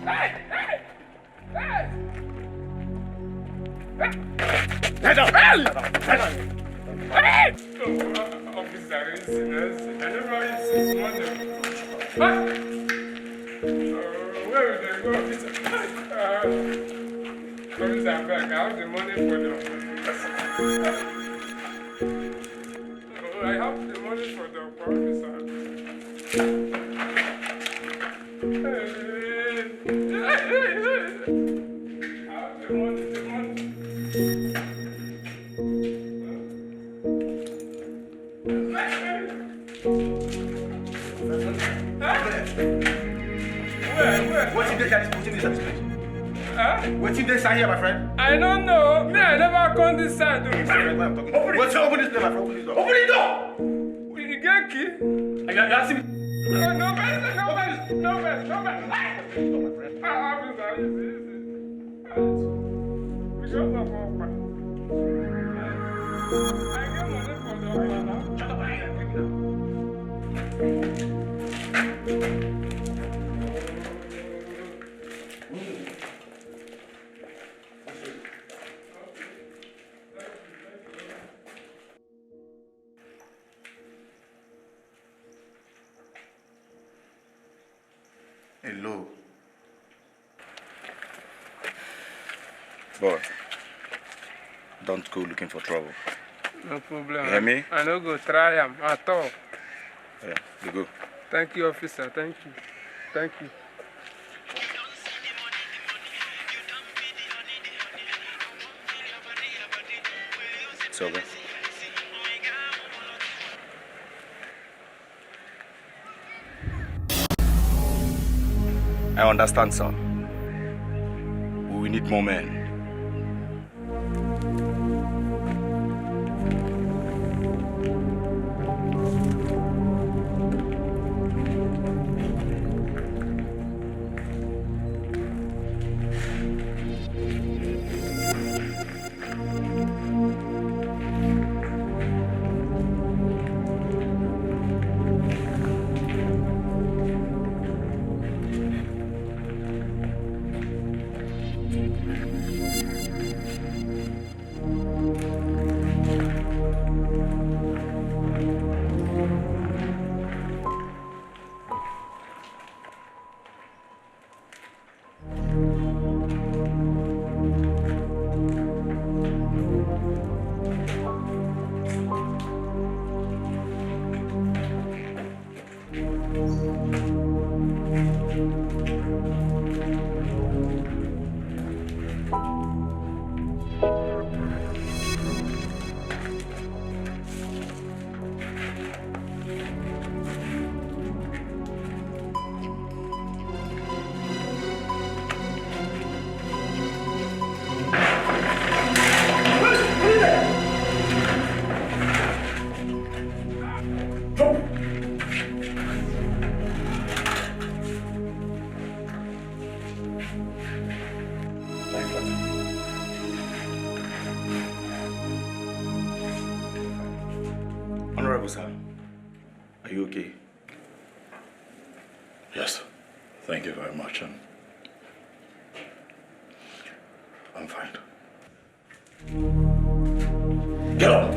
Hey! Hey! Hey! Hey! Officer, I never see money. What? Where will they go, officer? Officer, I'm back. I have the money for them. I have the money for the officer. What's in this place? What's in this here, my friend? I don't know. Me, I never come this side. What's open this door, my friend? Open this door. Open the door! You get key? You asking me? No, man. Easy. We shut up, Papa. I get money for the Ogbonna. Shut up, Hello. Boy, don't go looking for trouble. No problem. You hear me? I no go try am at all. Yeah, you go. Thank you, officer. Thank you. It's over. I understand, sir. We will need more men. Dike? Yes, thank you very much. I'm fine. Get up!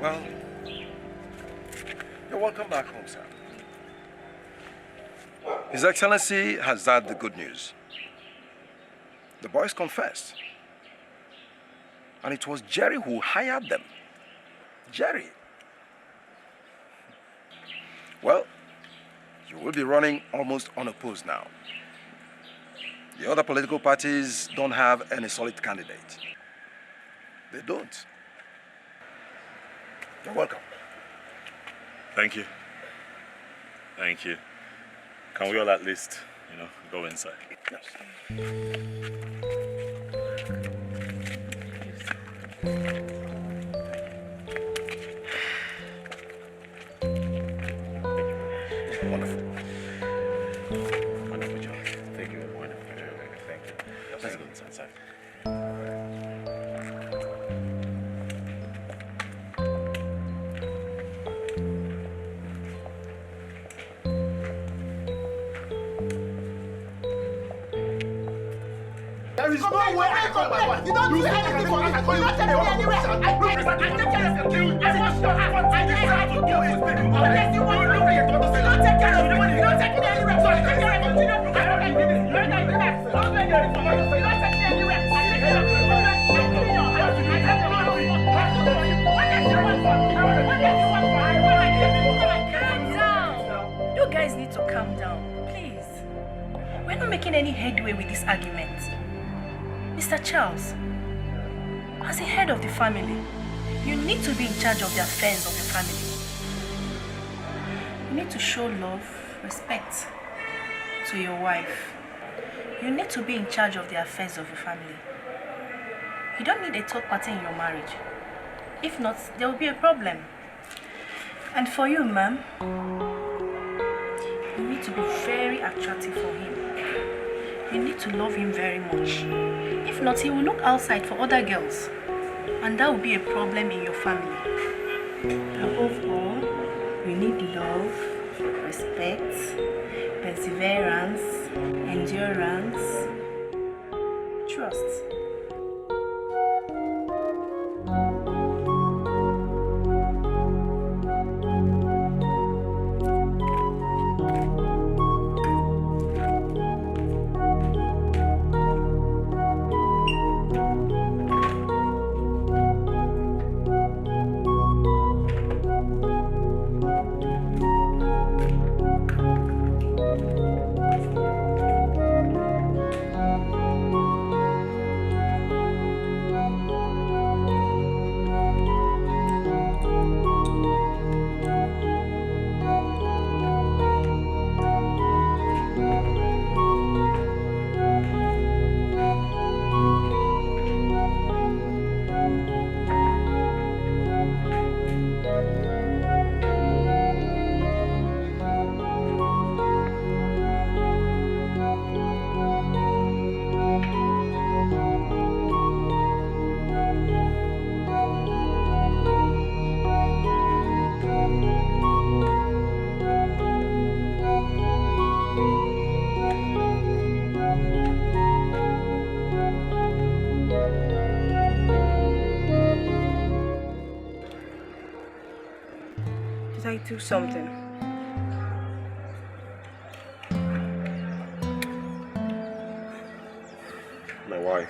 Well, you're welcome back home, sir. His Excellency has had the good news. The boys confessed. And it was Jerry who hired them. Jerry. Well, you will be running almost unopposed now. The other political parties don't have any solid candidate. They don't. You're welcome. Thank you. Thank you. Can we all at least, go inside? Yes. Wonderful. Wonderful job. Thank you. Wonderful. Thank you. Let's go inside. There is no way I can call my wife. You don't do anything for me. You don't take me anywhere. I take care of you. You don't take care of me. You don't take me anywhere. So I take care of you. You don't take care of me. You don't take me anywhere. Don't take care of me. You don't take me anywhere. I take care of you. What does you want from me? What does you want from me? Calm down. You guys need to calm down, please. We're not making any headway with this argument. Mr. Charles, as a head of the family, you need to be in charge of the affairs of the family. You need to show love, respect to your wife. You need to be in charge of the affairs of your family. You don't need a third party in your marriage. If not, there will be a problem. And for you, ma'am, you need to be very attractive for him. You need to love him very much. If not, he will look outside for other girls. And that will be a problem in your family. Above all, you need love, respect, perseverance, endurance, trust. Did I do something? My wife.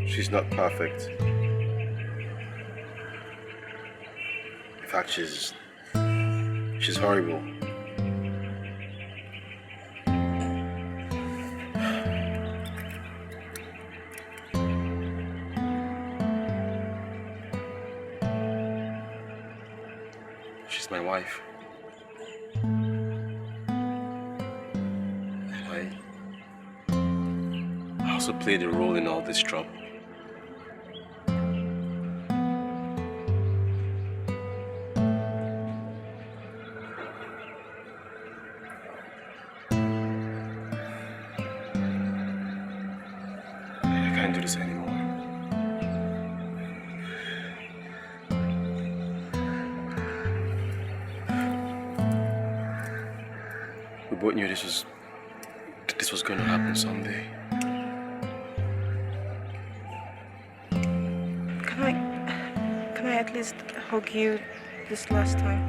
She's not perfect. In fact, she's horrible. She's my wife. I also played a role in all this trouble. I can't do this anymore. We both knew this was going to happen someday. Can I at least hug you this last time?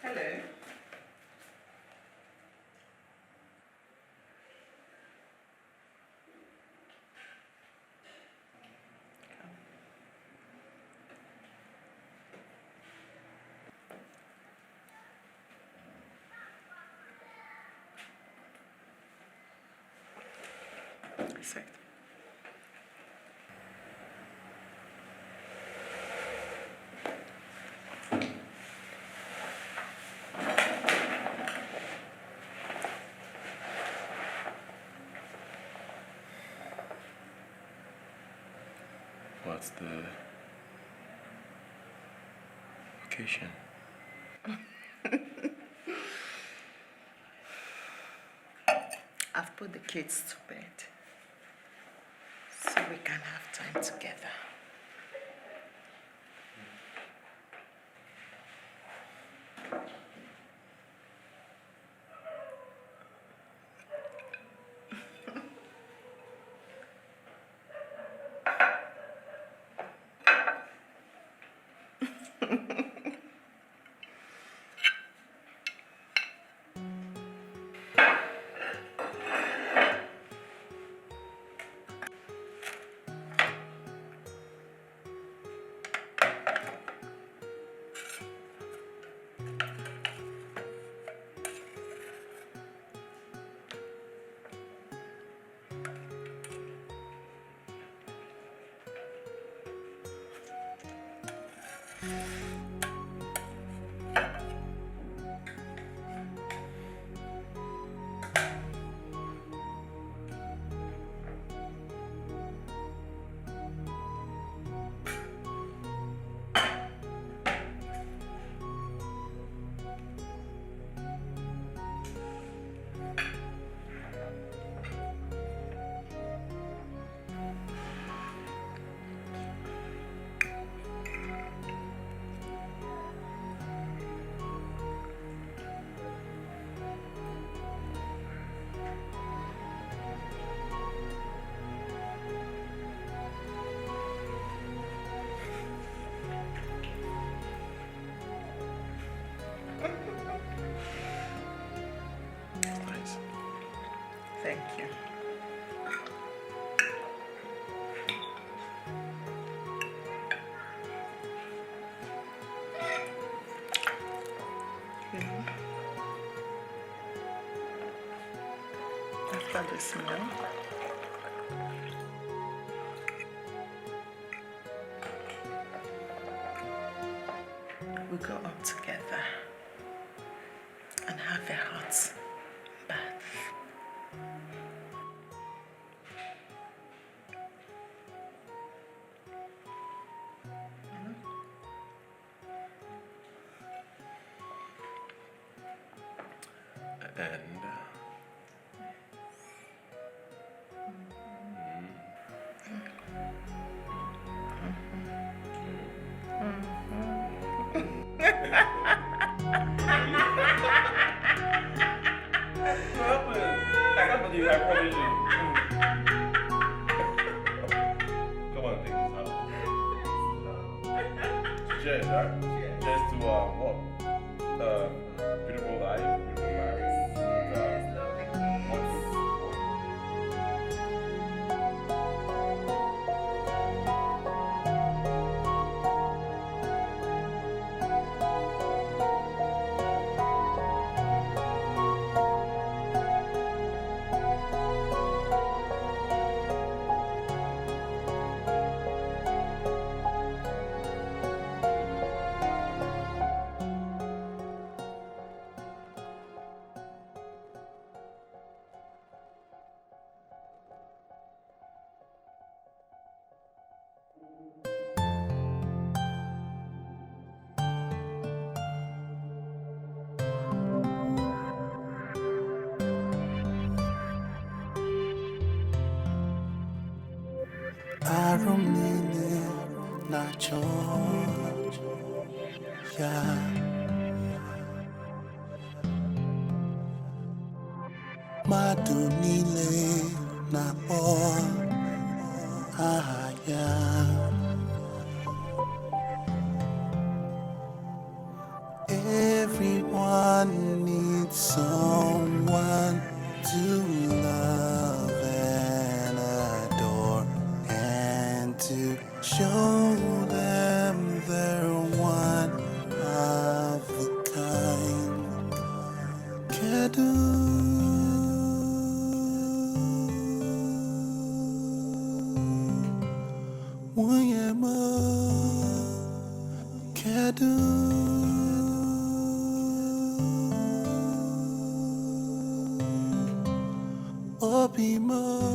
Hello. Perfect. What's the occasion? I've put the kids to bed so we can have time together. after this meal, we go up together and have a hot bath. And I can't believe I promised you. Come on, take this out. Cheers, right? Cheers to what? Beautiful life, beautiful marriage. Arumnine na cho ya madu nile na po ya everyone needs someone to love and adore and to show them they're one of a kind. Kedu Wanyama Kedu Obimo